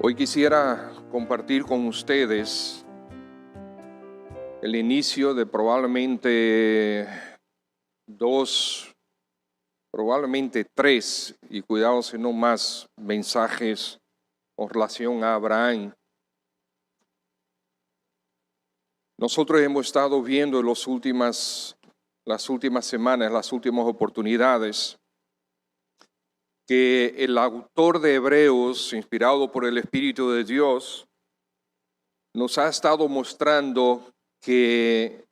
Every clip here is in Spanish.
Hoy quisiera compartir con ustedes el inicio de probablemente tres, y cuidado si no más, mensajes con relación a Abraham. Nosotros hemos estado viendo en las últimas semanas, las últimas oportunidades, que el autor de Hebreos, inspirado por el Espíritu de Dios, nos ha estado mostrando que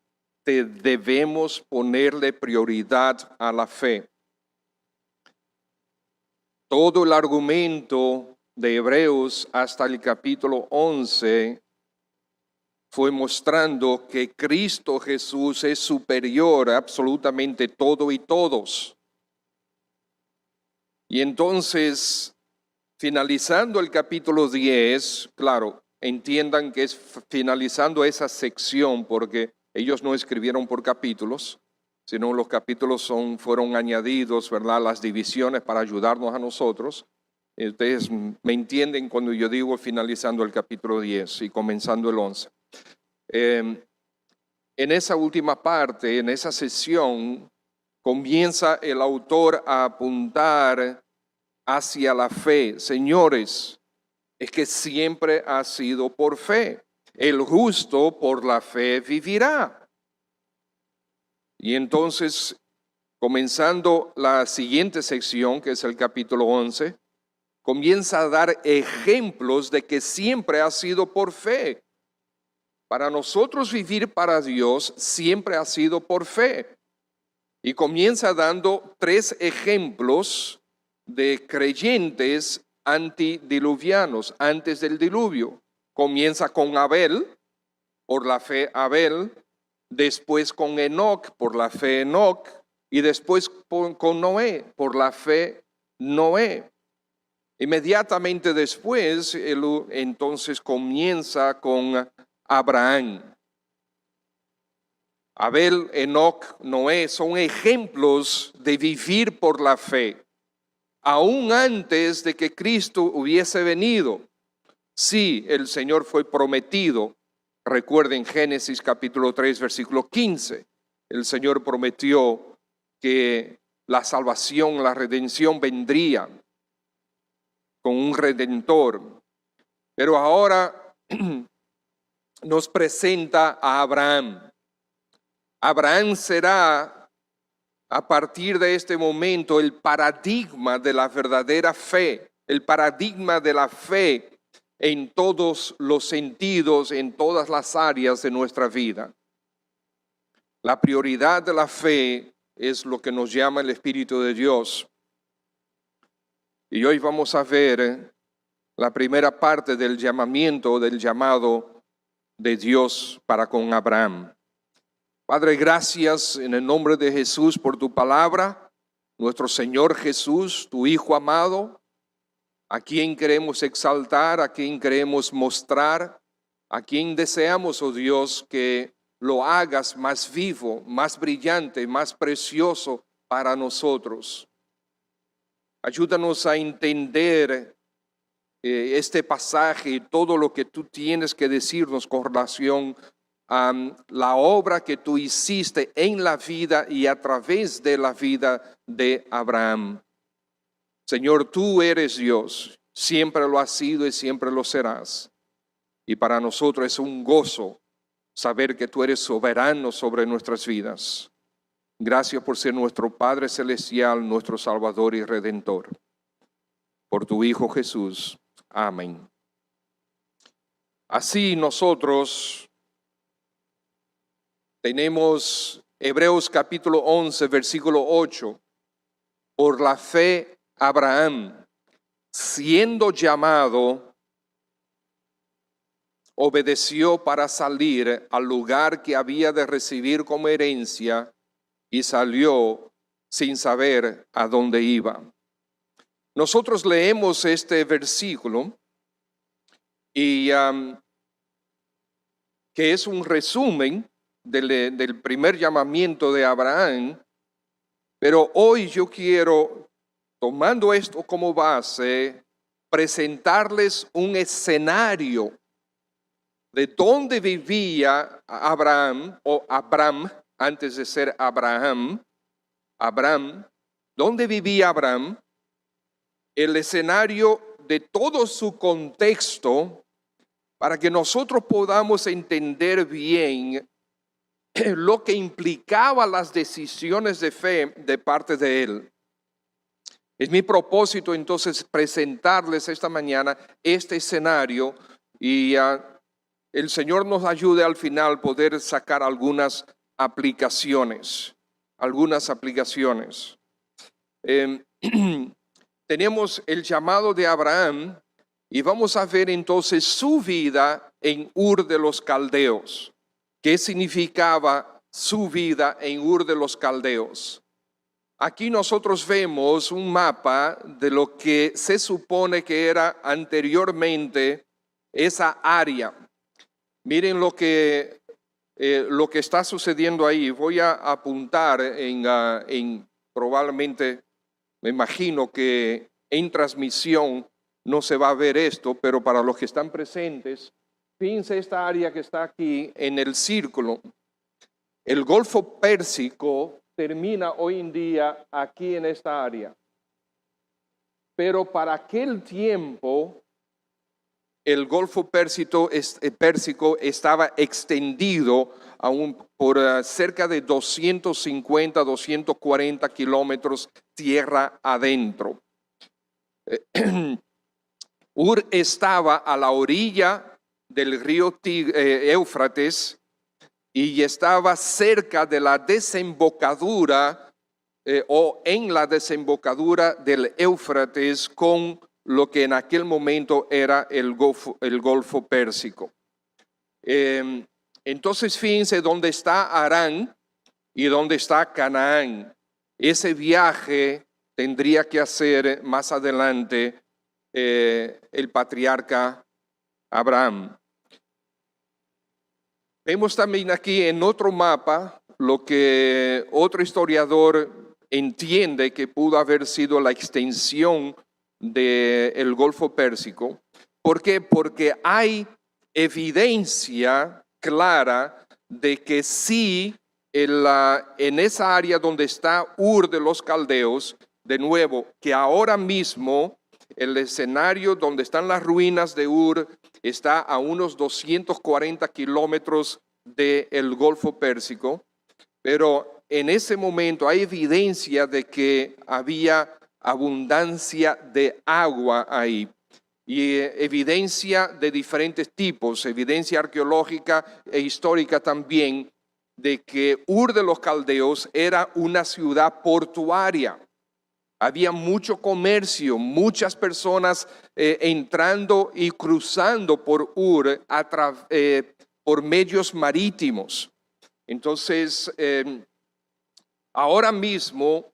debemos ponerle prioridad a la fe. Todo el argumento de Hebreos hasta el capítulo 11 fue mostrando que Cristo Jesús es superior a absolutamente todo y todos. Y entonces, finalizando el capítulo 10, claro, entiendan que es finalizando esa sección porque ellos no escribieron por capítulos, sino los capítulos fueron añadidos, ¿verdad? Las divisiones para ayudarnos a nosotros. Ustedes me entienden cuando yo digo finalizando el capítulo 10 y comenzando el 11. En esa última parte, en esa sesión, comienza el autor a apuntar hacia la fe. Señores, es que siempre ha sido por fe. El justo por la fe vivirá. Y entonces, comenzando la siguiente sección, que es el capítulo 11, comienza a dar ejemplos de que siempre ha sido por fe. Para nosotros vivir para Dios siempre ha sido por fe. Y comienza dando tres ejemplos de creyentes antidiluvianos, antes del diluvio. Comienza con Abel, por la fe Abel, después con Enoc, por la fe Enoc, y después con Noé, por la fe Noé. Inmediatamente después, entonces comienza con Abraham. Abel, Enoc, Noé son ejemplos de vivir por la fe. Aún antes de que Cristo hubiese venido, sí, el Señor fue prometido. Recuerden Génesis capítulo 3, versículo 15. El Señor prometió que la salvación, la redención vendría con un redentor. Pero ahora nos presenta a Abraham. Abraham será, a partir de este momento, el paradigma de la verdadera fe, el paradigma de la fe en todos los sentidos, en todas las áreas de nuestra vida. La prioridad de la fe es lo que nos llama el Espíritu de Dios. Y hoy vamos a ver la primera parte del llamamiento, del llamado de Dios para con Abraham. Padre, gracias en el nombre de Jesús por tu palabra, nuestro Señor Jesús, tu Hijo amado, a quien queremos exaltar, a quien queremos mostrar, a quien deseamos, oh Dios, que lo hagas más vivo, más brillante, más precioso para nosotros. Ayúdanos a entender este pasaje y todo lo que tú tienes que decirnos con relación a la obra que tú hiciste en la vida y a través de la vida de Abraham. Señor, tú eres Dios, siempre lo has sido y siempre lo serás. Y para nosotros es un gozo saber que tú eres soberano sobre nuestras vidas. Gracias por ser nuestro Padre Celestial, nuestro Salvador y Redentor. Por tu Hijo Jesús. Amén. Así nosotros tenemos Hebreos capítulo 11, versículo 8. Por la fe Abraham, siendo llamado, obedeció para salir al lugar que había de recibir como herencia y salió sin saber a dónde iba. Nosotros leemos este versículo y que es un resumen del primer llamamiento de Abraham, pero hoy yo quiero, tomando esto como base, presentarles un escenario de dónde vivía Abraham, o Abram, antes de ser Abraham, dónde vivía Abraham, el escenario de todo su contexto, para que nosotros podamos entender bien lo que implicaba las decisiones de fe de parte de él. Es mi propósito entonces presentarles esta mañana este escenario y el Señor nos ayude al final poder sacar algunas aplicaciones. Tenemos el llamado de Abraham y vamos a ver entonces su vida en Ur de los Caldeos. ¿Qué significaba su vida en Ur de los Caldeos? Aquí nosotros vemos un mapa de lo que se supone que era anteriormente esa área. Miren lo que está sucediendo ahí. Voy a apuntar en probablemente, me imagino que en transmisión no se va a ver esto, pero para los que están presentes, fíjense esta área que está aquí en el círculo. El Golfo Pérsico termina hoy en día aquí en esta área. Pero para aquel tiempo, el Golfo Pérsico estaba extendido por cerca de 250, 240 kilómetros tierra adentro. Ur estaba a la orilla del río Éufrates y estaba cerca de la desembocadura o en la desembocadura del Éufrates con lo que en aquel momento era el Golfo Pérsico. Entonces fíjense dónde está Harán y dónde está Canaán. Ese viaje tendría que hacer más adelante el patriarca Abraham. Vemos también aquí en otro mapa lo que otro historiador entiende que pudo haber sido la extensión del Golfo Pérsico. ¿Por qué? Porque hay evidencia clara de que sí, en esa área donde está Ur de los Caldeos, de nuevo, que ahora mismo el escenario donde están las ruinas de Ur está a unos 240 kilómetros del Golfo Pérsico, pero en ese momento hay evidencia de que había abundancia de agua ahí y evidencia de diferentes tipos, evidencia arqueológica e histórica también de que Ur de los Caldeos era una ciudad portuaria. Había mucho comercio, muchas personas entrando y cruzando por Ur por medios marítimos. Entonces, ahora mismo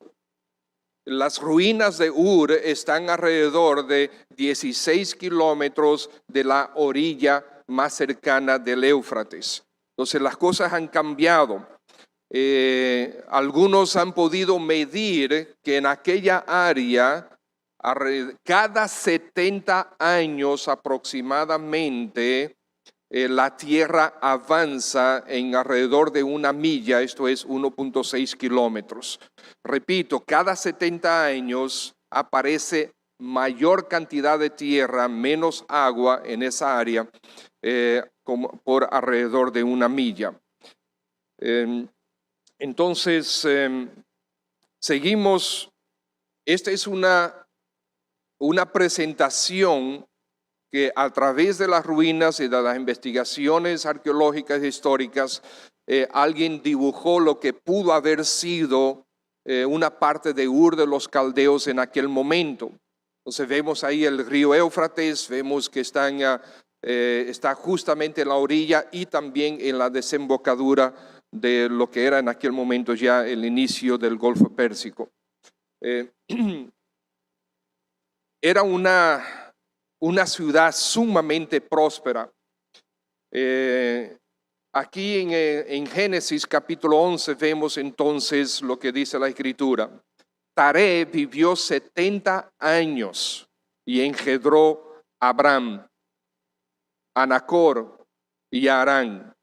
las ruinas de Ur están alrededor de 16 kilómetros de la orilla más cercana del Éufrates. Entonces, las cosas han cambiado. Algunos han podido medir que en aquella área cada 70 años aproximadamente la tierra avanza en alrededor de una milla, esto es 1.6 kilómetros. Repito, cada 70 años aparece mayor cantidad de tierra, menos agua en esa área, por alrededor de una milla. Entonces, seguimos. Esta es una presentación que a través de las ruinas y de las investigaciones arqueológicas e históricas, alguien dibujó lo que pudo haber sido una parte de Ur de los Caldeos en aquel momento. Entonces vemos ahí el río Éufrates, vemos que está justamente en la orilla y también en la desembocadura de lo que era en aquel momento ya el inicio del Golfo Pérsico. Era una ciudad sumamente próspera. Aquí en Génesis capítulo 11 vemos entonces lo que dice la Escritura. Taré vivió 70 años y engendró a Abram, a Nacor y a Harán.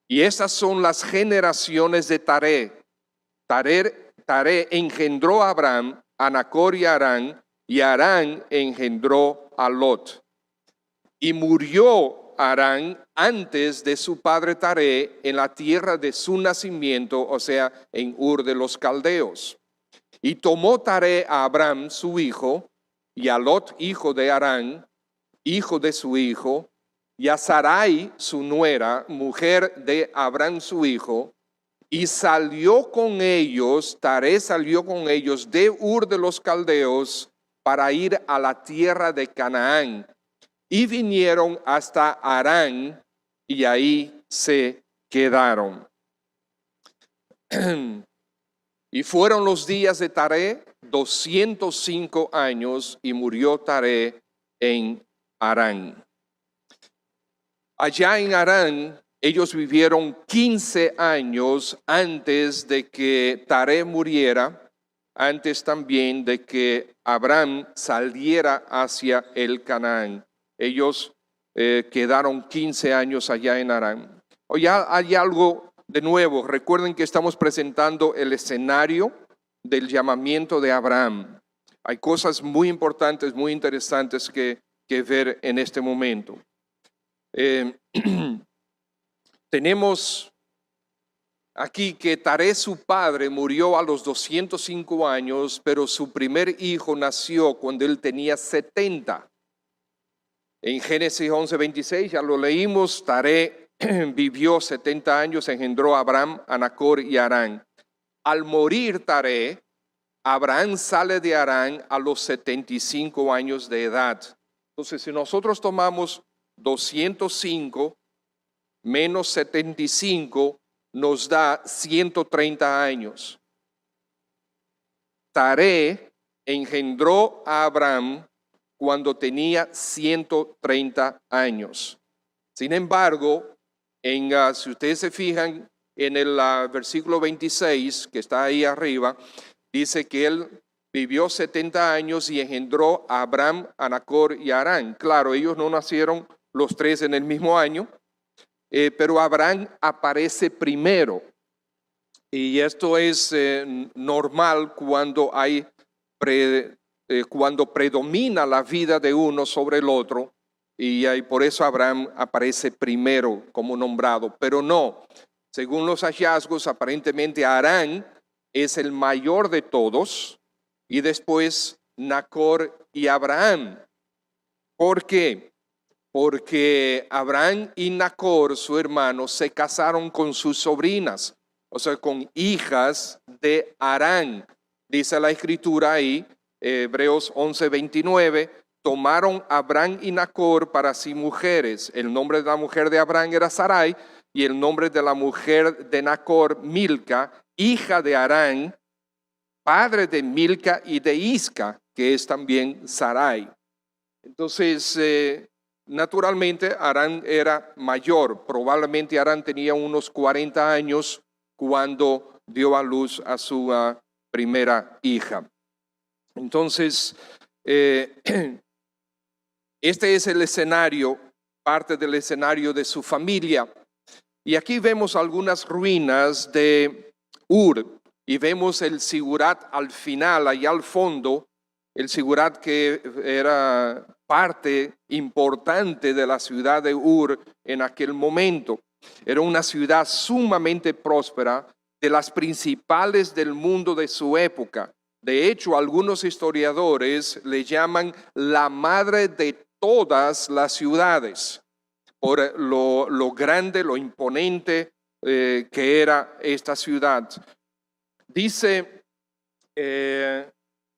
Y esas son las generaciones de Taré. Taré engendró a Abram, a Nacor y a Harán, y Harán engendró a Lot. Y murió Harán antes de su padre Taré en la tierra de su nacimiento, o sea, en Ur de los Caldeos. Y tomó Taré a Abram su hijo, y a Lot hijo de Harán, hijo de su hijo, y a Sarai su nuera, mujer de Abram su hijo, y salió con ellos, Taré salió con ellos de Ur de los Caldeos para ir a la tierra de Canaán. Y vinieron hasta Harán y ahí se quedaron. Y fueron los días de Taré 205 años y murió Taré en Harán. Allá en Harán ellos vivieron 15 años antes de que Taré muriera, antes también de que Abram saliera hacia el Canaán. Ellos quedaron 15 años allá en Harán. Hoy hay algo de nuevo. Recuerden que estamos presentando el escenario del llamamiento de Abraham. Hay cosas muy importantes, muy interesantes que ver en este momento. Tenemos aquí que Taré, su padre, murió a los 205 años, pero su primer hijo nació cuando él tenía 70. En Génesis 11:26, ya lo leímos, Taré vivió 70 años, engendró a Abram, a Nacor y a Harán. Al morir Taré, Abraham sale de Harán a los 75 años de edad. Entonces, si nosotros tomamos 205 menos 75, nos da 130 años. Taré engendró a Abram cuando tenía 130 años. Sin embargo, si ustedes se fijan en el versículo 26, que está ahí arriba, dice que él vivió 70 años y engendró a Abram, a Nacor y a Harán. Claro, ellos no nacieron los tres en el mismo año, pero Abraham aparece primero. Y esto es normal cuando cuando predomina la vida de uno sobre el otro, y por eso Abraham aparece primero como nombrado. Pero no, según los hallazgos, aparentemente Harán es el mayor de todos, y después Nacor y Abraham. ¿Por qué? Porque Abraham y Nacor, su hermano, se casaron con sus sobrinas, o sea, con hijas de Harán. Dice la escritura ahí, Hebreos 11:29, tomaron Abraham y Nacor para sí mujeres. El nombre de la mujer de Abraham era Sarai, y el nombre de la mujer de Nacor, Milca, hija de Harán, padre de Milca y de Isca, que es también Sarai. Entonces, naturalmente, Harán era mayor. Probablemente Harán tenía unos 40 años cuando dio a luz a su primera hija. Entonces, este es el escenario, parte del escenario de su familia. Y aquí vemos algunas ruinas de Ur y vemos el Sigurat al final, allá al fondo, el Sigurat que era parte importante de la ciudad de Ur en aquel momento. Era una ciudad sumamente próspera, de las principales del mundo de su época. De hecho, algunos historiadores le llaman la madre de todas las ciudades, por lo grande, lo imponente que era esta ciudad. Dice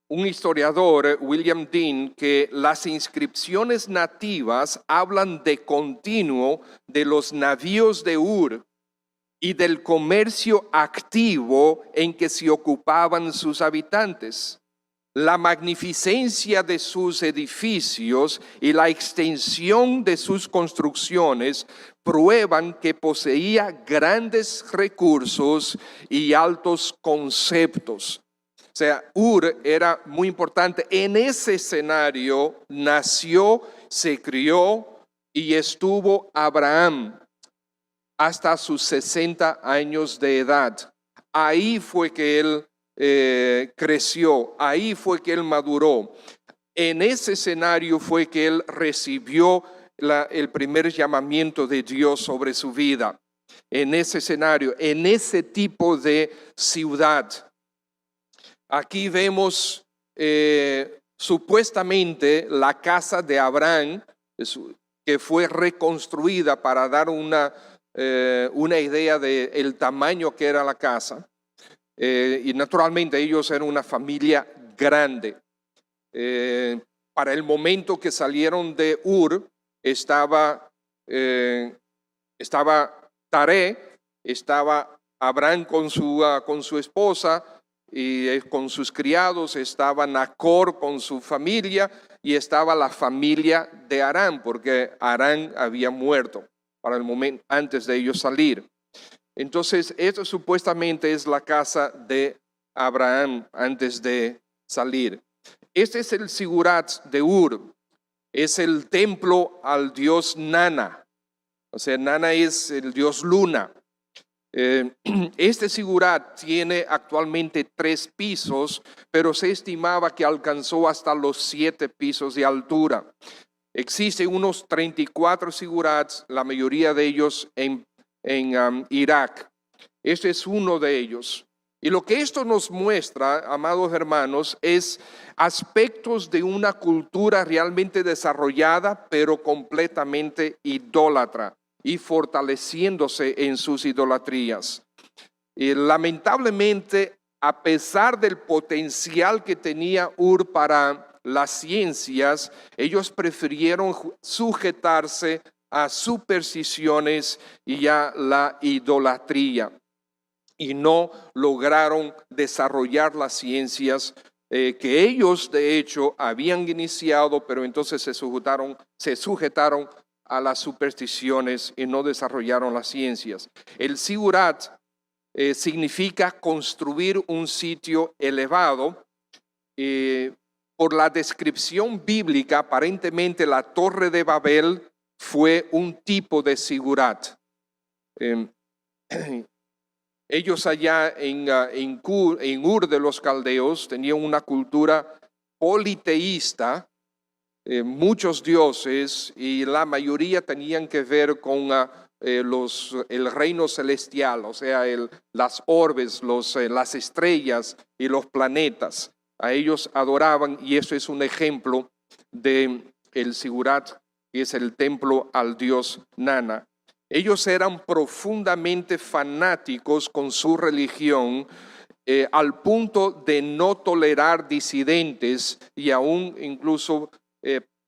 un historiador, William Dean, que las inscripciones nativas hablan de continuo de los navíos de Ur y del comercio activo en que se ocupaban sus habitantes. La magnificencia de sus edificios y la extensión de sus construcciones prueban que poseía grandes recursos y altos conceptos. sea, Ur era muy importante. En ese escenario nació, se crió y estuvo Abraham hasta sus 60 años de edad. Ahí fue que él creció, ahí fue que él maduró. En ese escenario fue que él recibió el primer llamamiento de Dios sobre su vida. En ese escenario, en ese tipo de ciudad. Aquí vemos supuestamente la casa de Abraham, que fue reconstruida para dar una idea del tamaño que era la casa. Y naturalmente ellos eran una familia grande. Para el momento que salieron de Ur, estaba Taré, estaba Abraham con su esposa y con sus criados, estaba Nacor con su familia y estaba la familia de Harán, porque Harán había muerto para el momento antes de ellos salir. Entonces, esto supuestamente es la casa de Abraham antes de salir. Este es el Sigurat de Ur, es el templo al dios Nana. O sea, Nana es el dios Luna. Este Sigurat tiene actualmente 3 pisos, pero se estimaba que alcanzó hasta los 7 pisos de altura. Existen unos 34 Sigurats, la mayoría de ellos en Irak. Este es uno de ellos. Y lo que esto nos muestra, amados hermanos, es aspectos de una cultura realmente desarrollada, pero completamente idólatra y fortaleciéndose en sus idolatrías. Y lamentablemente, a pesar del potencial que tenía Ur para las ciencias, ellos prefirieron sujetarse a supersticiones y a la idolatría, y no lograron desarrollar las ciencias que ellos de hecho habían iniciado, pero entonces se sujetaron a las supersticiones y no desarrollaron las ciencias. El Sigurat significa construir un sitio elevado. Por la descripción bíblica, aparentemente la Torre de Babel fue un tipo de Sigurat. Ellos allá en Ur de los Caldeos tenían una cultura politeísta, muchos dioses, y la mayoría tenían que ver con el reino celestial, o sea, las orbes, las estrellas y los planetas. A ellos adoraban, y eso es un ejemplo de el Sigurat, que es el templo al dios Nana. Ellos eran profundamente fanáticos con su religión, al punto de no tolerar disidentes, y aún incluso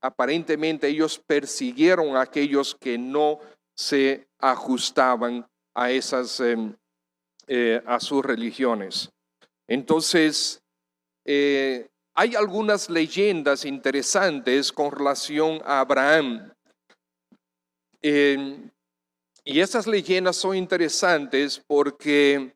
aparentemente ellos persiguieron a aquellos que no se ajustaban a a sus religiones. Entonces, hay algunas leyendas interesantes con relación a Abraham. Y esas leyendas son interesantes porque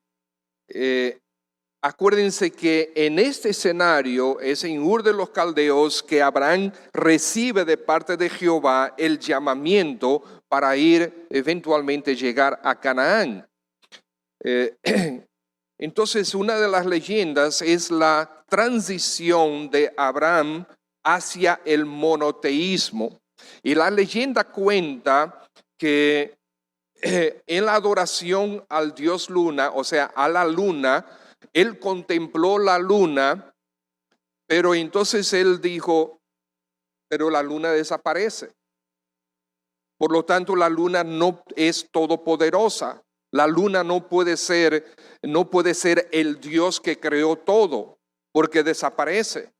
acuérdense que en este escenario es en Ur de los Caldeos que Abraham recibe de parte de Jehová el llamamiento para ir eventualmente llegar a Canaán. Entonces, una de las leyendas es la transición de Abraham hacia el monoteísmo. Y la leyenda cuenta que en la adoración al dios Luna, o sea, a la luna, él contempló la luna, pero entonces él dijo, pero la luna desaparece. Por lo tanto, la luna no es todopoderosa. La luna no puede ser el Dios que creó todo, porque desaparece.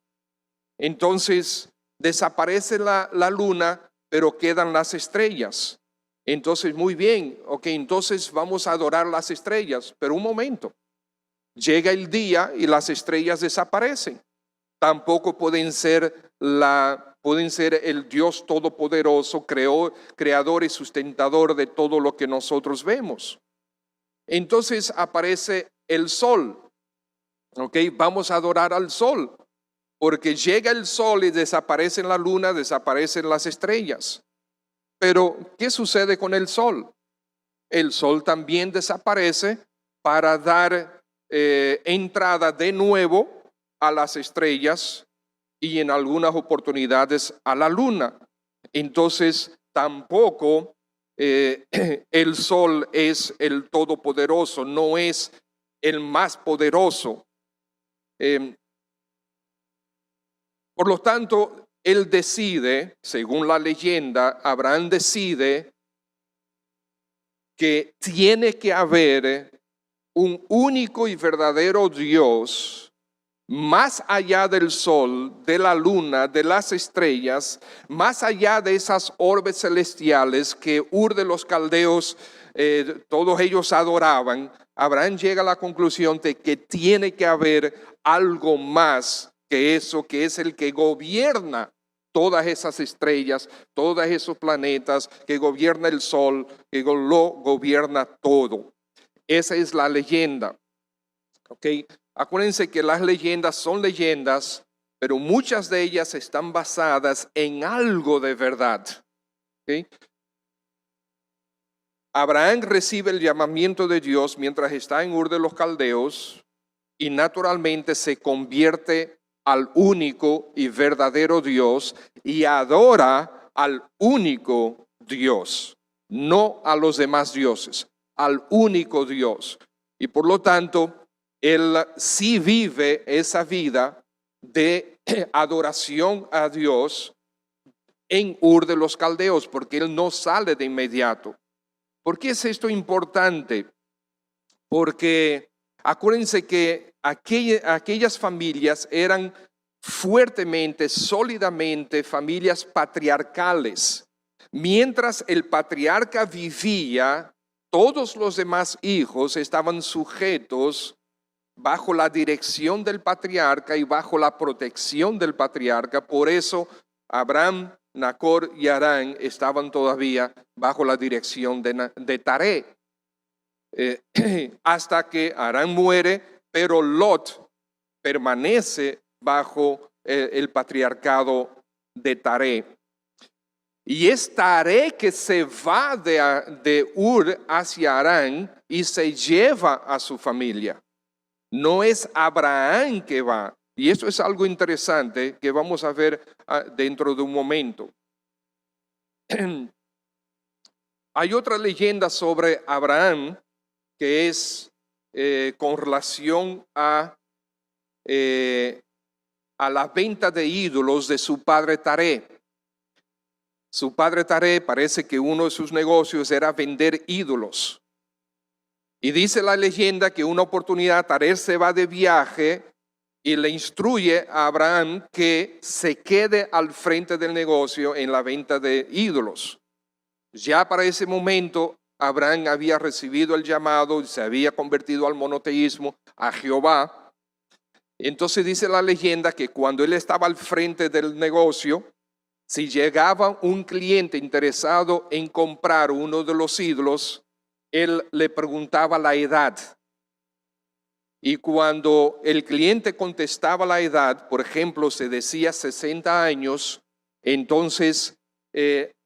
Entonces, desaparece la luna, pero quedan las estrellas. Entonces, muy bien, ok, entonces vamos a adorar las estrellas, pero un momento, llega el día y las estrellas desaparecen. Tampoco pueden ser el Dios todopoderoso, creador y sustentador de todo lo que nosotros vemos. Entonces aparece el sol, ¿Ok? Vamos a adorar al sol, porque llega el sol y desaparece la luna, desaparecen las estrellas. Pero, ¿qué sucede con el sol? El sol también desaparece para dar entrada de nuevo a las estrellas y en algunas oportunidades a la luna. Entonces, tampoco el sol es el todopoderoso, no es el más poderoso. Por lo tanto, él decide, según la leyenda, Abraham decide que tiene que haber un único y verdadero Dios más allá del sol, de la luna, de las estrellas, más allá de esas orbes celestiales que Ur de los Caldeos, todos ellos adoraban. Abraham llega a la conclusión de que tiene que haber algo más que eso, que es el que gobierna todas esas estrellas, todos esos planetas, que gobierna el sol, que lo gobierna todo. Esa es la leyenda. ¿Ok? Acuérdense que las leyendas son leyendas, pero muchas de ellas están basadas en algo de verdad. ¿Ok? Abraham recibe el llamamiento de Dios mientras está en Ur de los Caldeos y naturalmente se convierte al único y verdadero Dios y adora al único Dios, no a los demás dioses, al único Dios. Y por lo tanto, él sí vive esa vida de adoración a Dios en Ur de los Caldeos, porque él no sale de inmediato. ¿Por qué es esto importante? Porque acuérdense que aquellas familias eran fuertemente, sólidamente familias patriarcales. Mientras el patriarca vivía, todos los demás hijos estaban sujetos bajo la dirección del patriarca y bajo la protección del patriarca. Por eso Abraham, Nacor y Harán estaban todavía bajo la dirección de Taré. Hasta que Harán muere, pero Lot permanece bajo el patriarcado de Taré. Y es Taré que se va de Ur hacia Harán y se lleva a su familia. No es Abraham que va. Y eso es algo interesante que vamos a ver dentro de un momento. Hay otra leyenda sobre Abraham que es con relación a la venta de ídolos de su padre Taré. Su padre Taré parece que uno de sus negocios era vender ídolos. Y dice la leyenda que una oportunidad Taré se va de viaje y le instruye a Abraham que se quede al frente del negocio en la venta de ídolos. Ya para ese momento Abraham había recibido el llamado y se había convertido al monoteísmo, a Jehová. Entonces dice la leyenda que cuando él estaba al frente del negocio, si llegaba un cliente interesado en comprar uno de los ídolos, él le preguntaba la edad. Y cuando el cliente contestaba la edad, por ejemplo, se decía 60 años, entonces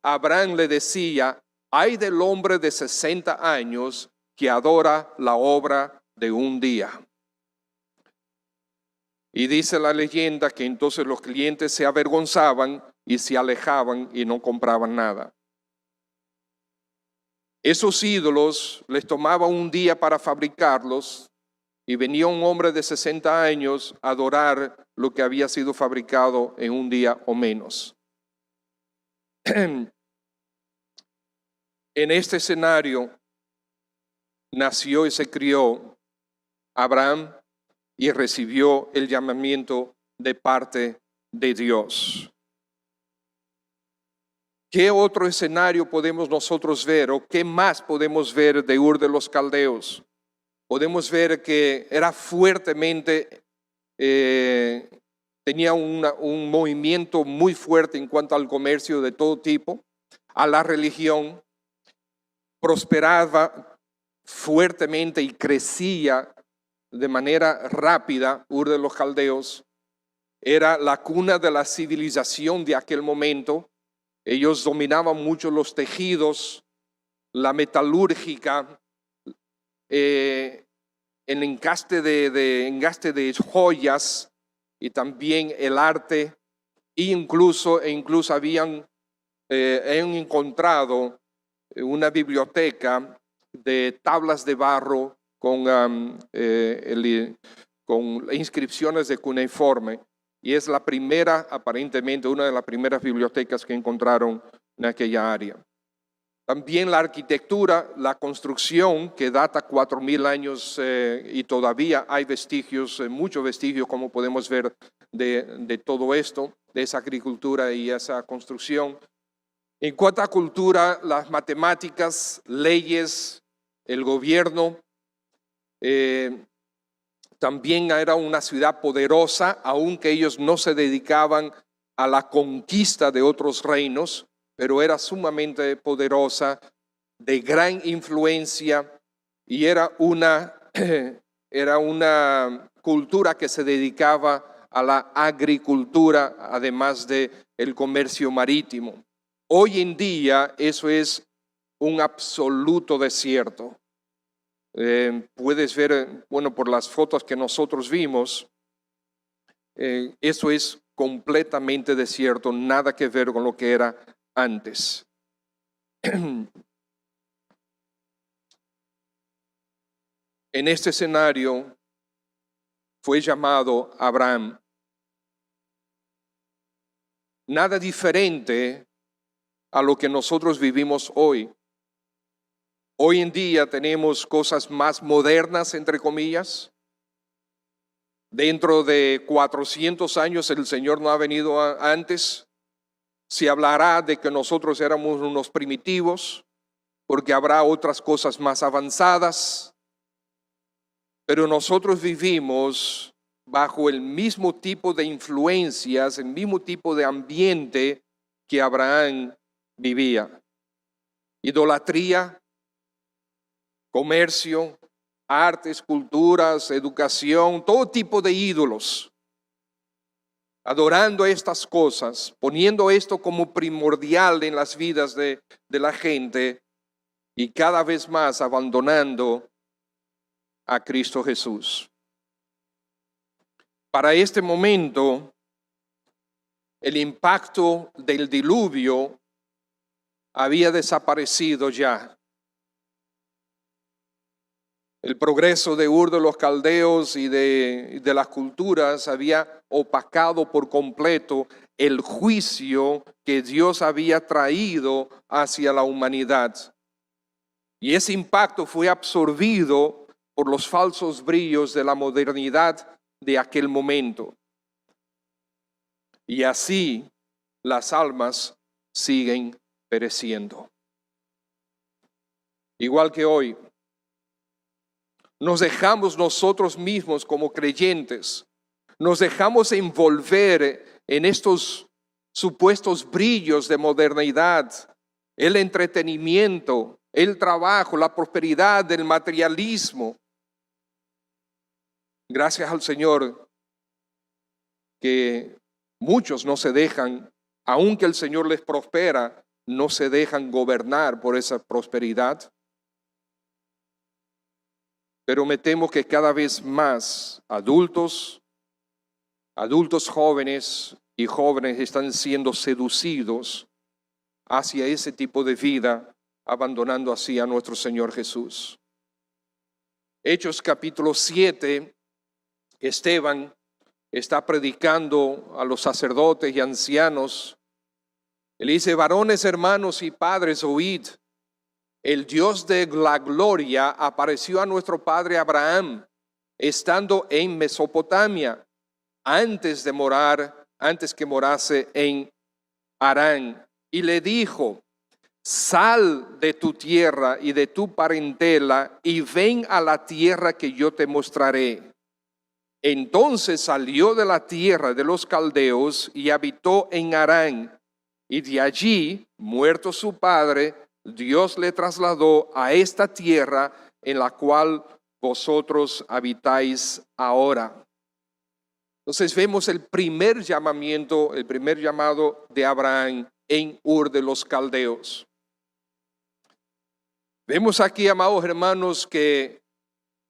Abraham le decía: ay del hombre de 60 años que adora la obra de un día. Y dice la leyenda que entonces los clientes se avergonzaban y se alejaban y no compraban nada. Esos ídolos les tomaba un día para fabricarlos y venía un hombre de 60 años a adorar lo que había sido fabricado en un día o menos. En este escenario nació y se crió Abraham y recibió el llamamiento de parte de Dios. ¿Qué otro escenario podemos nosotros ver o qué más podemos ver de Ur de los Caldeos? Podemos ver que era fuertemente, tenía un movimiento muy fuerte en cuanto al comercio de todo tipo, a la religión, prosperaba fuertemente y crecía de manera rápida. Ur de los Caldeos era la cuna de la civilización de aquel momento. Ellos dominaban mucho los tejidos, la metalúrgica, el engaste de joyas y también el arte. Incluso han encontrado una biblioteca de tablas de barro con inscripciones de cuneiforme, y es la primera, aparentemente una de las primeras bibliotecas que encontraron en aquella área. También la arquitectura, la construcción, que data 4000 años y todavía hay vestigios, muchos vestigios, como podemos ver, de todo esto, de esa agricultura y esa construcción. En cuanto a cultura, las matemáticas, leyes, el gobierno, también era una ciudad poderosa, aunque ellos no se dedicaban a la conquista de otros reinos, pero era sumamente poderosa, de gran influencia, y era una cultura que se dedicaba a la agricultura, además del comercio marítimo. Hoy en día eso es un absoluto desierto. Puedes ver, por las fotos que nosotros vimos, eso es completamente desierto, nada que ver con lo que era antes. En este escenario fue llamado Abraham. Nada diferente a lo que nosotros vivimos hoy. Hoy en día tenemos cosas más modernas, entre comillas. Dentro de 400 años el Señor no ha venido antes. Se hablará de que nosotros éramos unos primitivos, porque habrá otras cosas más avanzadas. Pero nosotros vivimos bajo el mismo tipo de influencias, el mismo tipo de ambiente que Abraham vivía. Idolatría, comercio, artes, culturas, educación, todo tipo de ídolos. Adorando estas cosas, poniendo esto como primordial en las vidas de la gente, y cada vez más abandonando a Cristo Jesús. Para este momento, el impacto del diluvio había desaparecido ya. El progreso de Ur de los Caldeos y de las culturas había opacado por completo el juicio que Dios había traído hacia la humanidad. Y ese impacto fue absorbido por los falsos brillos de la modernidad de aquel momento. Y así las almas siguen pereciendo. Igual que hoy, nos dejamos nosotros mismos como creyentes, nos dejamos envolver en estos supuestos brillos de modernidad, el entretenimiento, el trabajo, la prosperidad, el materialismo. Gracias al Señor que muchos no se dejan, aunque el Señor les prospera, no se dejan gobernar por esa prosperidad. Pero me temo que cada vez más adultos jóvenes y jóvenes están siendo seducidos hacia ese tipo de vida, abandonando así a nuestro Señor Jesús. Hechos capítulo 7, Esteban está predicando a los sacerdotes y ancianos. Él dice: varones, hermanos y padres, oíd. El Dios de la gloria apareció a nuestro padre Abraham, estando en Mesopotamia, antes que morase en Harán, y le dijo: sal de tu tierra y de tu parentela y ven a la tierra que yo te mostraré. Entonces salió de la tierra de los caldeos y habitó en Harán, y de allí, muerto su padre, Dios le trasladó a esta tierra en la cual vosotros habitáis ahora. Entonces vemos el primer llamamiento, el primer llamado de Abraham en Ur de los Caldeos. Vemos aquí, amados hermanos, que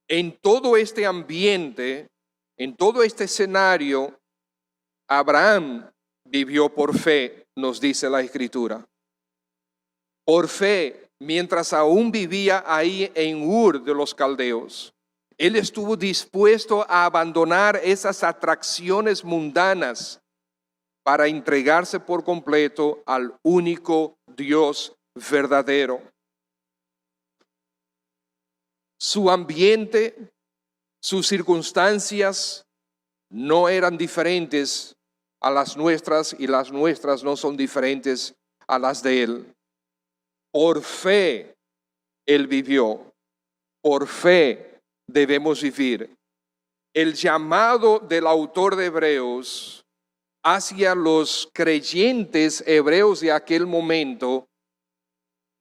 en todo este ambiente, en todo este escenario, Abraham vivió por fe, nos dice la Escritura. Por fe, mientras aún vivía ahí en Ur de los Caldeos, él estuvo dispuesto a abandonar esas atracciones mundanas para entregarse por completo al único Dios verdadero. Su ambiente, sus circunstancias no eran diferentes a las nuestras y las nuestras no son diferentes a las de él. Por fe él vivió, por fe debemos vivir. El llamado del autor de Hebreos hacia los creyentes hebreos de aquel momento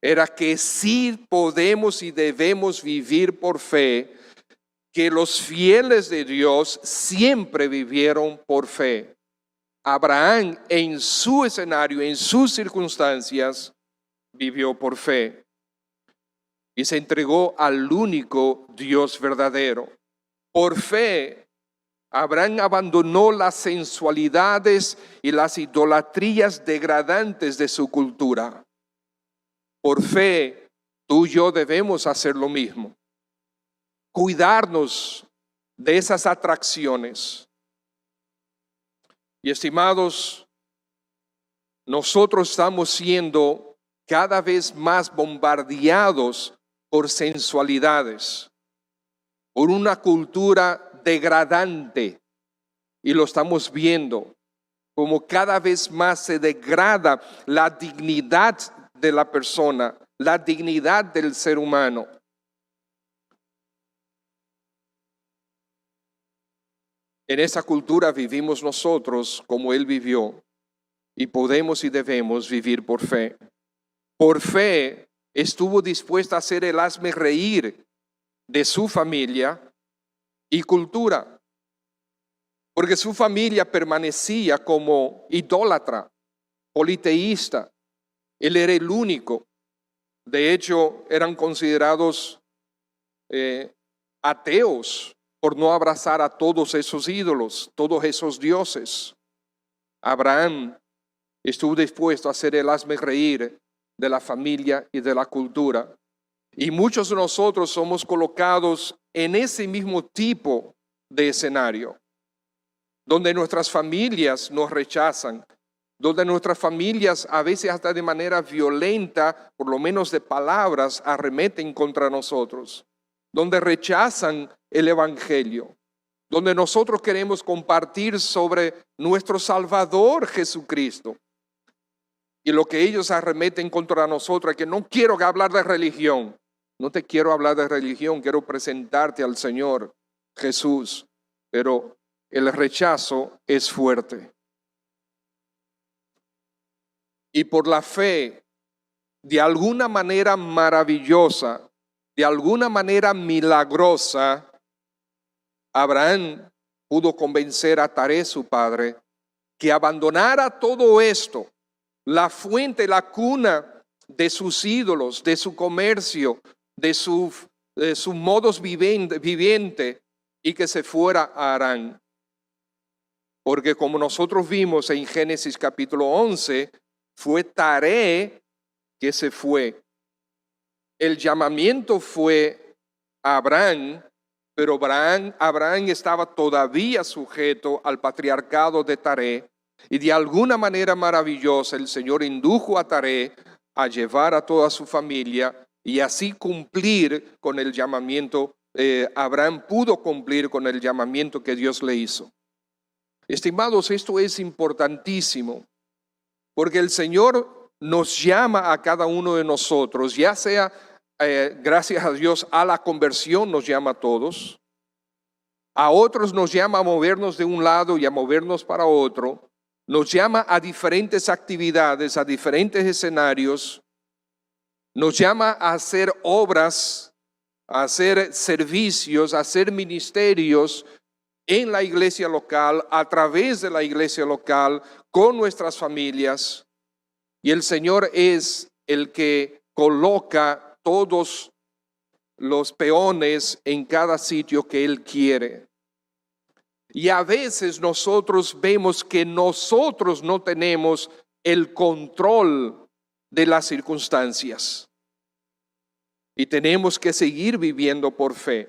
era que sí podemos y debemos vivir por fe, que los fieles de Dios siempre vivieron por fe. Abraham en su escenario, en sus circunstancias, vivió por fe y se entregó al único Dios verdadero. Por fe, Abraham abandonó las sensualidades y las idolatrías degradantes de su cultura. Por fe, tú y yo debemos hacer lo mismo. Cuidarnos de esas atracciones. Y estimados, nosotros estamos siendo cada vez más bombardeados por sensualidades, por una cultura degradante, y lo estamos viendo como cada vez más se degrada la dignidad de la persona, la dignidad del ser humano. En esa cultura vivimos nosotros como él vivió y podemos y debemos vivir por fe. Por fe estuvo dispuesto a ser el hazme reír de su familia y cultura, porque su familia permanecía como idólatra, politeísta. Él era el único. De hecho, eran considerados ateos por no abrazar a todos esos ídolos, todos esos dioses. Abraham estuvo dispuesto a hacer el hazme reír de la familia y de la cultura. Y muchos de nosotros somos colocados en ese mismo tipo de escenario, donde nuestras familias nos rechazan, donde nuestras familias a veces hasta de manera violenta, por lo menos de palabras, arremeten contra nosotros, donde rechazan el evangelio, donde nosotros queremos compartir sobre nuestro Salvador Jesucristo. Y lo que ellos arremeten contra nosotros es que no quiero hablar de religión. No te quiero hablar de religión, quiero presentarte al Señor Jesús. Pero el rechazo es fuerte. Y por la fe, de alguna manera maravillosa, de alguna manera milagrosa, Abraham pudo convencer a Taré, su padre, que abandonara todo esto, la fuente, la cuna de sus ídolos, de su comercio, de su modus viviente, y que se fuera a Harán. Porque como nosotros vimos en Génesis capítulo 11, fue Taré que se fue. El llamamiento fue a Abraham, pero Abraham estaba todavía sujeto al patriarcado de Taré, y de alguna manera maravillosa el Señor indujo a Taré a llevar a toda su familia y así cumplir con el llamamiento. Abraham pudo cumplir con el llamamiento que Dios le hizo. Estimados, esto es importantísimo, porque el Señor nos llama a cada uno de nosotros, ya sea gracias a Dios a la conversión, nos llama a todos. A otros nos llama a movernos de un lado y a movernos para otro. Nos llama a diferentes actividades, a diferentes escenarios. Nos llama a hacer obras a hacer servicios, a hacer ministerios en la iglesia local, a través de la iglesia local, con nuestras familias. Y el Señor es el que coloca todos los peones en cada sitio que Él quiere. Y a veces nosotros vemos que nosotros no tenemos el control de las circunstancias. Y tenemos que seguir viviendo por fe.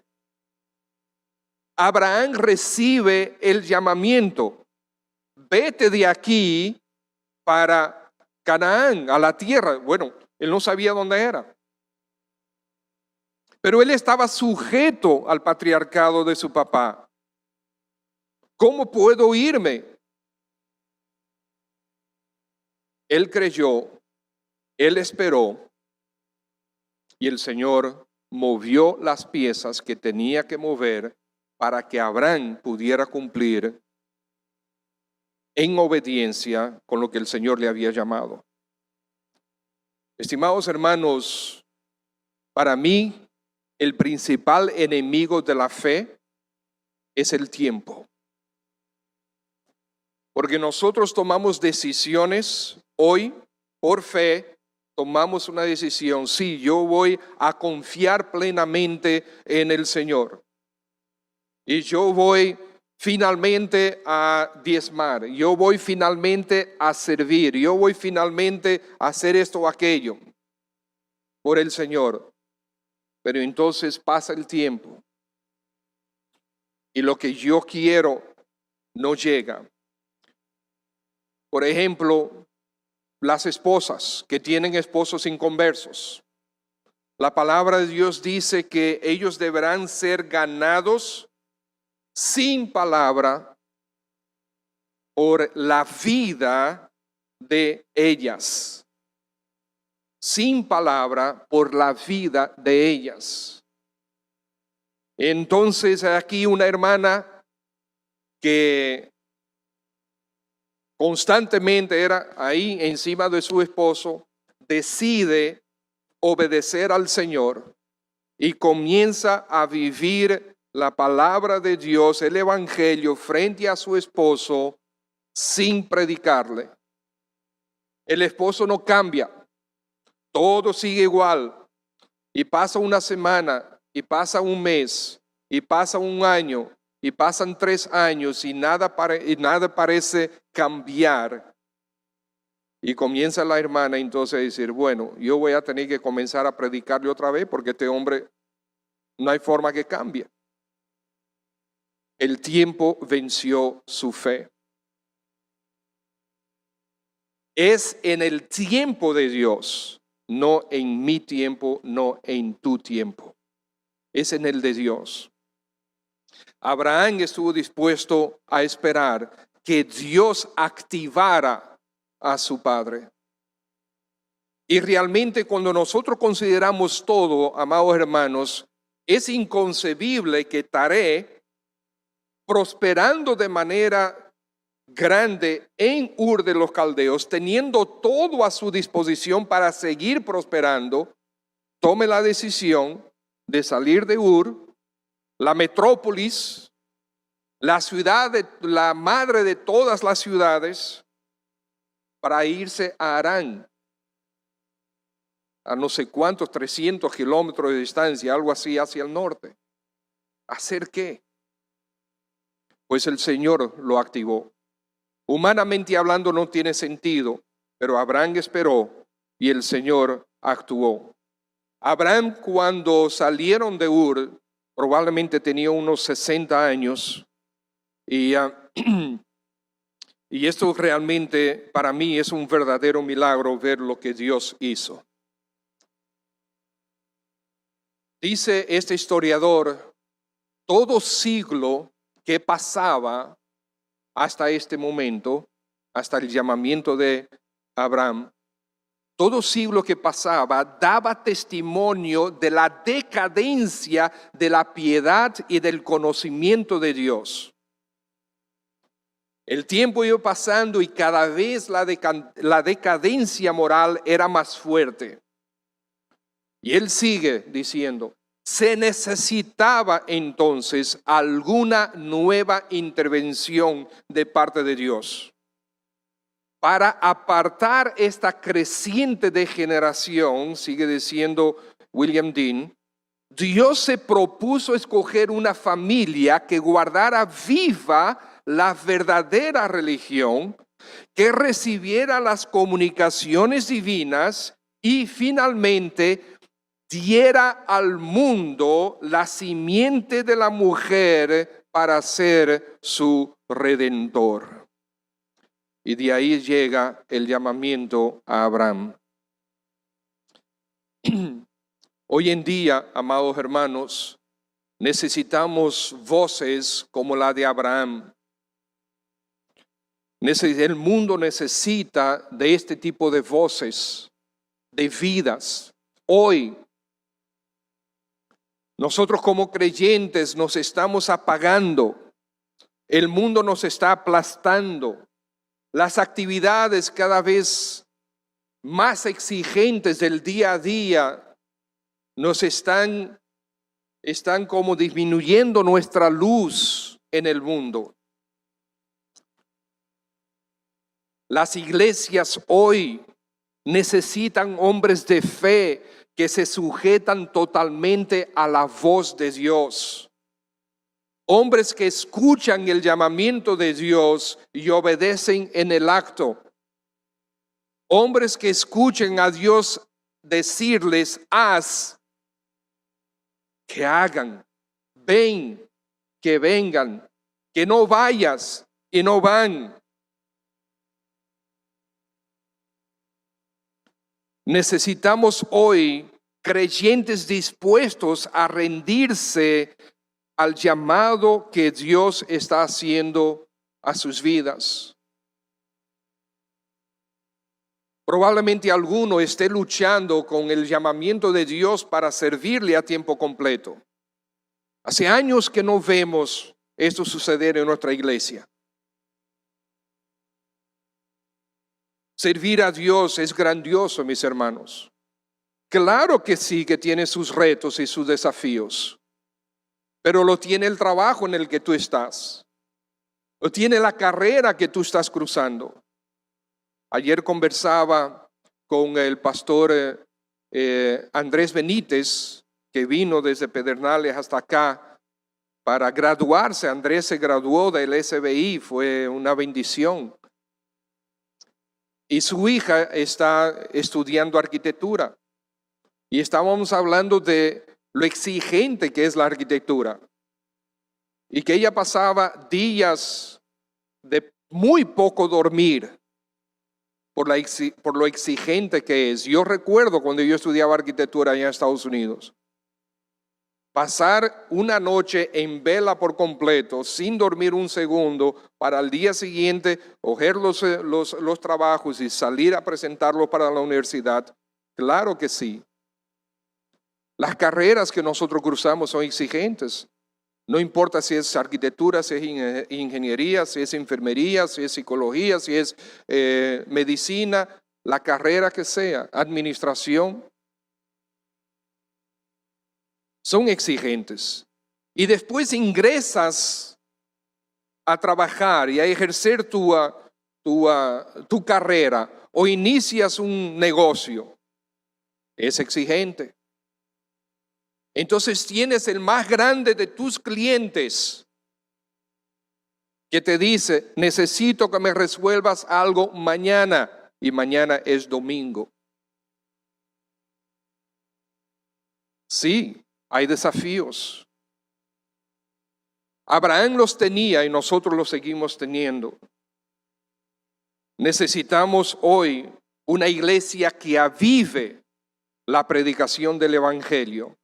Abraham recibe el llamamiento: vete de aquí para Canaán, a la tierra. Bueno, él no sabía dónde era. Pero él estaba sujeto al patriarcado de su papá. ¿Cómo puedo irme? Él creyó, él esperó, y el Señor movió las piezas que tenía que mover para que Abraham pudiera cumplir en obediencia con lo que el Señor le había llamado. Estimados hermanos, para mí el principal enemigo de la fe es el tiempo. Porque nosotros tomamos decisiones hoy por fe, tomamos una decisión: sí, yo voy a confiar plenamente en el Señor. Y yo voy finalmente a diezmar, yo voy finalmente a servir, yo voy finalmente a hacer esto o aquello por el Señor. Pero entonces pasa el tiempo y lo que yo quiero no llega. Por ejemplo, las esposas que tienen esposos inconversos. La palabra de Dios dice que ellos deberán ser ganados sin palabra por la vida de ellas. Sin palabra por la vida de ellas. Entonces aquí una hermana que constantemente era ahí encima de su esposo, decide obedecer al Señor y comienza a vivir la palabra de Dios, el evangelio, frente a su esposo sin predicarle. El esposo no cambia, todo sigue igual, y pasa una semana, y pasa un mes, y pasa un año, y pasan 3 años y nada parece cambiar. Y comienza la hermana entonces a decir: bueno, yo voy a tener que comenzar a predicarle otra vez porque este hombre no hay forma que cambie. El tiempo venció su fe. Es en el tiempo de Dios, no en mi tiempo, no en tu tiempo. Es en el de Dios. Abraham estuvo dispuesto a esperar que Dios activara a su padre. Y realmente cuando nosotros consideramos todo, amados hermanos, es inconcebible que Taré, prosperando de manera grande en Ur de los Caldeos, teniendo todo a su disposición para seguir prosperando, tome la decisión de salir de Ur, la metrópolis, la ciudad, la madre de todas las ciudades, para irse a Harán, a no sé cuántos, 300 kilómetros de distancia, algo así, hacia el norte. ¿Hacer qué? Pues el Señor lo activó. Humanamente hablando no tiene sentido, pero Abraham esperó y el Señor actuó. Abraham, cuando salieron de Ur, probablemente tenía unos 60 años y esto realmente para mí es un verdadero milagro ver lo que Dios hizo. Dice este historiador, todo siglo que pasaba hasta este momento, hasta el llamamiento de Abraham, todo siglo que pasaba daba testimonio de la decadencia de la piedad y del conocimiento de Dios. El tiempo iba pasando y cada vez la decadencia moral era más fuerte. Y él sigue diciendo, Se necesitaba entonces alguna nueva intervención de parte de Dios para apartar esta creciente degeneración, sigue diciendo William Dean. Dios se propuso escoger una familia que guardara viva la verdadera religión, que recibiera las comunicaciones divinas y finalmente diera al mundo la simiente de la mujer para ser su redentor. Y de ahí llega el llamamiento a Abraham. Hoy en día, amados hermanos, necesitamos voces como la de Abraham. El mundo necesita de este tipo de voces, de vidas. Hoy, nosotros como creyentes nos estamos apagando. El mundo nos está aplastando. Las actividades cada vez más exigentes del día a día nos están como disminuyendo nuestra luz en el mundo. Las iglesias hoy necesitan hombres de fe que se sujetan totalmente a la voz de Dios. Hombres que escuchan el llamamiento de Dios y obedecen en el acto. Hombres que escuchen a Dios decirles, haz, que hagan, ven, que vengan, que no vayas y no van. Necesitamos hoy creyentes dispuestos a rendirse al llamado que Dios está haciendo a sus vidas. Probablemente alguno esté luchando con el llamamiento de Dios para servirle a tiempo completo. Hace años que no vemos esto suceder en nuestra iglesia. Servir a Dios es grandioso, mis hermanos. Claro que sí, que tiene sus retos y sus desafíos, pero lo tiene el trabajo en el que tú estás, lo tiene la carrera que tú estás cruzando. Ayer conversaba con el pastor Andrés Benítez, que vino desde Pedernales hasta acá para graduarse. Andrés se graduó del SBI, fue una bendición. Y su hija está estudiando arquitectura. Y estábamos hablando de lo exigente que es la arquitectura. Y que ella pasaba días de muy poco dormir por lo exigente que es. Yo recuerdo cuando yo estudiaba arquitectura allá en Estados Unidos. Pasar una noche en vela por completo, sin dormir un segundo, para al día siguiente coger los trabajos y salir a presentarlos para la universidad. Claro que sí. Las carreras que nosotros cruzamos son exigentes. No importa si es arquitectura, si es ingeniería, si es enfermería, si es psicología, si es medicina, la carrera que sea, administración. Son exigentes. Y después ingresas a trabajar y a ejercer tu carrera o inicias un negocio. Es exigente. Entonces tienes el más grande de tus clientes que te dice, necesito que me resuelvas algo mañana, y mañana es domingo. Sí, hay desafíos. Abraham los tenía y nosotros los seguimos teniendo. Necesitamos hoy una iglesia que avive la predicación del evangelio.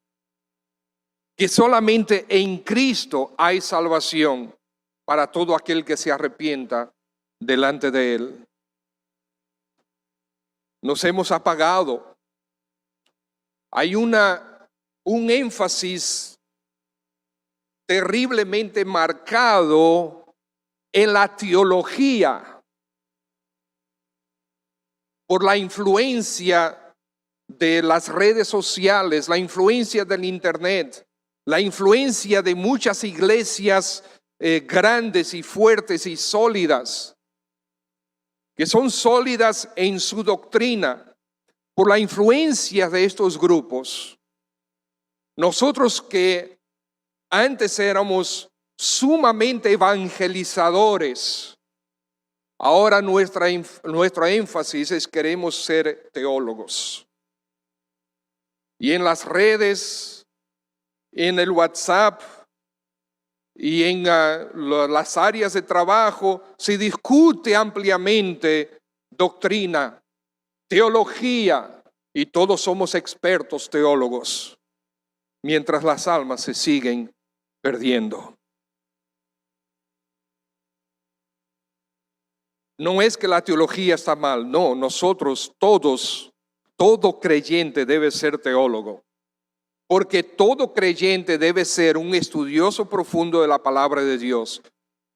Que solamente en Cristo hay salvación para todo aquel que se arrepienta delante de Él. Nos hemos apagado. Hay un énfasis terriblemente marcado en la teología por la influencia de las redes sociales, la influencia del internet, la influencia de muchas iglesias grandes y fuertes y sólidas, que son sólidas en su doctrina, por la influencia de estos grupos. Nosotros que antes éramos sumamente evangelizadores, ahora nuestro énfasis es queremos ser teólogos. Y en las redes, en el WhatsApp y en las áreas de trabajo se discute ampliamente doctrina, teología, y todos somos expertos teólogos, mientras las almas se siguen perdiendo. No es que la teología está mal, no, nosotros todos, todo creyente debe ser teólogo, porque todo creyente debe ser un estudioso profundo de la palabra de Dios,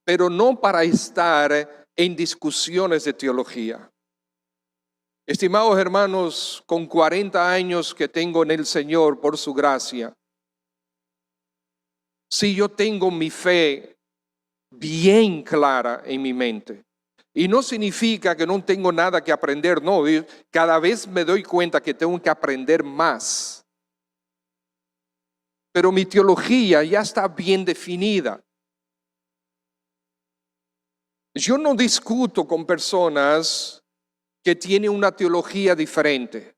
pero no para estar en discusiones de teología. Estimados hermanos, con 40 años que tengo en el Señor por su gracia, si yo tengo mi fe bien clara en mi mente, y no significa que no tengo nada que aprender, no, cada vez me doy cuenta que tengo que aprender más. Pero mi teología ya está bien definida. Yo no discuto con personas que tienen una teología diferente.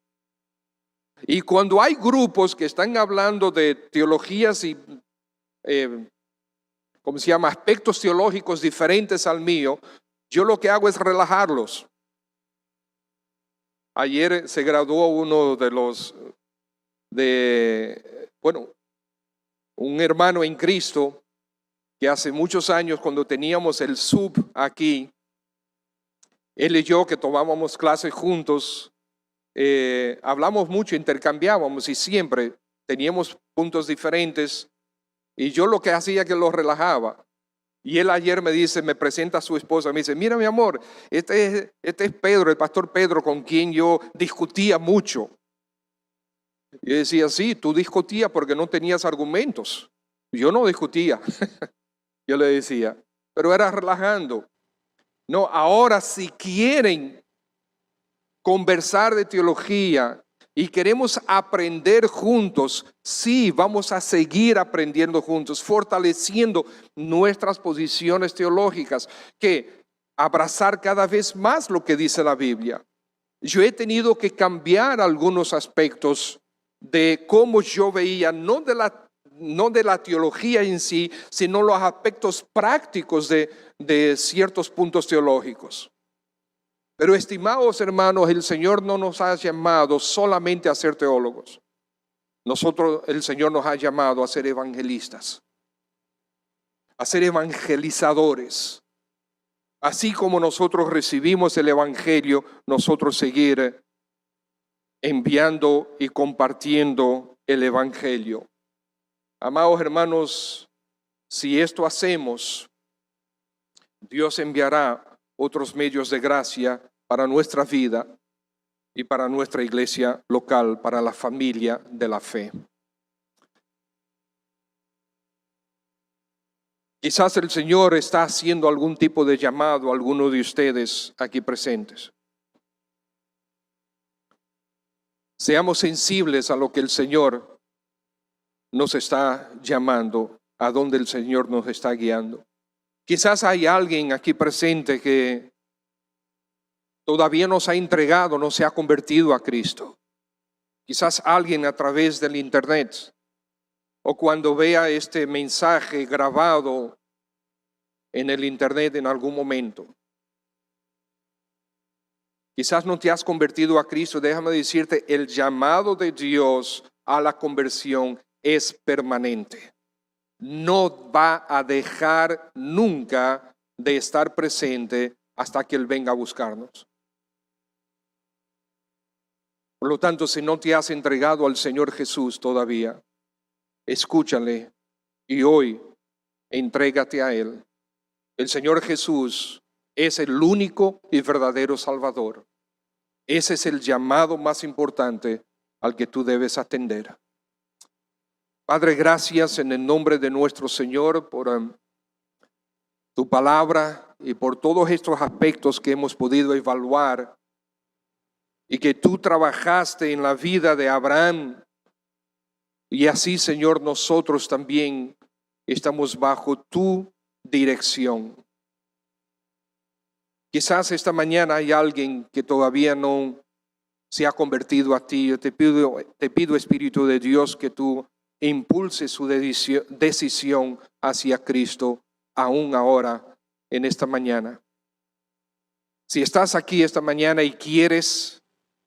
Y cuando hay grupos que están hablando de teologías y, ¿cómo se llama?, aspectos teológicos diferentes al mío, yo lo que hago es relajarlos. Ayer se graduó uno un hermano en Cristo que hace muchos años, cuando teníamos el sub aquí, él y yo que tomábamos clases juntos, hablamos mucho, intercambiábamos y siempre teníamos puntos diferentes, y yo lo que hacía es que lo relajaba. Y él ayer me presenta a su esposa, me dice, mira mi amor, este es Pedro, el pastor Pedro, con quien yo discutía mucho. Y yo decía, sí, tú discutías porque no tenías argumentos. Yo no discutía, yo le decía, pero era relajando. No, ahora si quieren conversar de teología y queremos aprender juntos, sí, vamos a seguir aprendiendo juntos, fortaleciendo nuestras posiciones teológicas, que abrazar cada vez más lo que dice la Biblia. Yo he tenido que cambiar algunos aspectos de cómo yo veía, no de la teología en sí, sino los aspectos prácticos de ciertos puntos teológicos. Pero estimados hermanos, el Señor no nos ha llamado solamente a ser teólogos. El Señor nos ha llamado a ser evangelistas, a ser evangelizadores. Así como nosotros recibimos el Evangelio, nosotros seguir enviando y compartiendo el Evangelio. Amados hermanos, si esto hacemos, Dios enviará otros medios de gracia para nuestra vida y para nuestra iglesia local, para la familia de la fe. Quizás el Señor está haciendo algún tipo de llamado a alguno de ustedes aquí presentes. Seamos sensibles a lo que el Señor nos está llamando, a donde el Señor nos está guiando. Quizás hay alguien aquí presente que todavía no se ha entregado, no se ha convertido a Cristo. Quizás alguien a través del internet o cuando vea este mensaje grabado en el internet en algún momento. Quizás no te has convertido a Cristo. Déjame decirte, el llamado de Dios a la conversión es permanente. No va a dejar nunca de estar presente hasta que Él venga a buscarnos. Por lo tanto, si no te has entregado al Señor Jesús todavía, escúchale y hoy entrégate a Él. El Señor Jesús es el único y verdadero Salvador. Ese es el llamado más importante al que tú debes atender. Padre, gracias en el nombre de nuestro Señor por tu palabra y por todos estos aspectos que hemos podido evaluar y que tú trabajaste en la vida de Abraham. Y así, Señor, nosotros también estamos bajo tu dirección. Quizás esta mañana hay alguien que todavía no se ha convertido a ti. Yo te pido, Espíritu de Dios, que tú impulses su decisión hacia Cristo aún ahora, en esta mañana. Si estás aquí esta mañana y quieres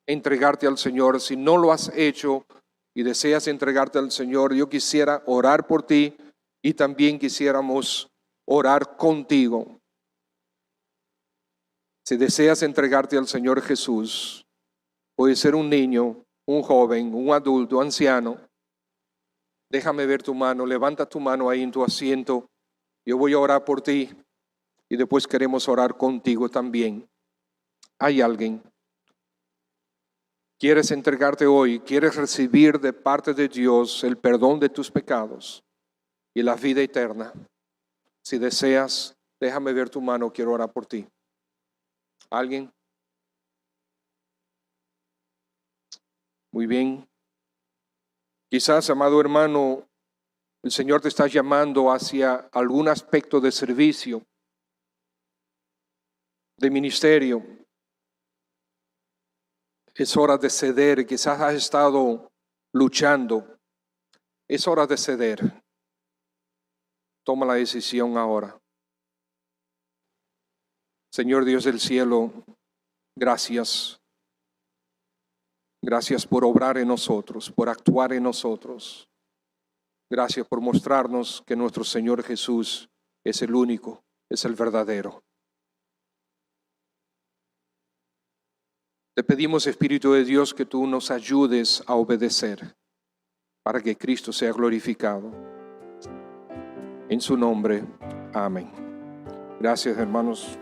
entregarte al Señor, si no lo has hecho y deseas entregarte al Señor, yo quisiera orar por ti y también quisiéramos orar contigo. Si deseas entregarte al Señor Jesús, puede ser un niño, un joven, un adulto, anciano. Déjame ver tu mano, levanta tu mano ahí en tu asiento. Yo voy a orar por ti y después queremos orar contigo también. ¿Hay alguien? ¿Quieres entregarte hoy? ¿Quieres recibir de parte de Dios el perdón de tus pecados y la vida eterna? Si deseas, déjame ver tu mano, quiero orar por ti. ¿Alguien? Muy bien. Quizás, amado hermano, el Señor te está llamando hacia algún aspecto de servicio, de ministerio. Es hora de ceder. Quizás has estado luchando. Es hora de ceder. Toma la decisión ahora. Señor Dios del cielo, gracias. Gracias por obrar en nosotros, por actuar en nosotros. Gracias por mostrarnos que nuestro Señor Jesús es el único, es el verdadero. Te pedimos, Espíritu de Dios, que tú nos ayudes a obedecer para que Cristo sea glorificado. En su nombre, amén. Gracias, hermanos.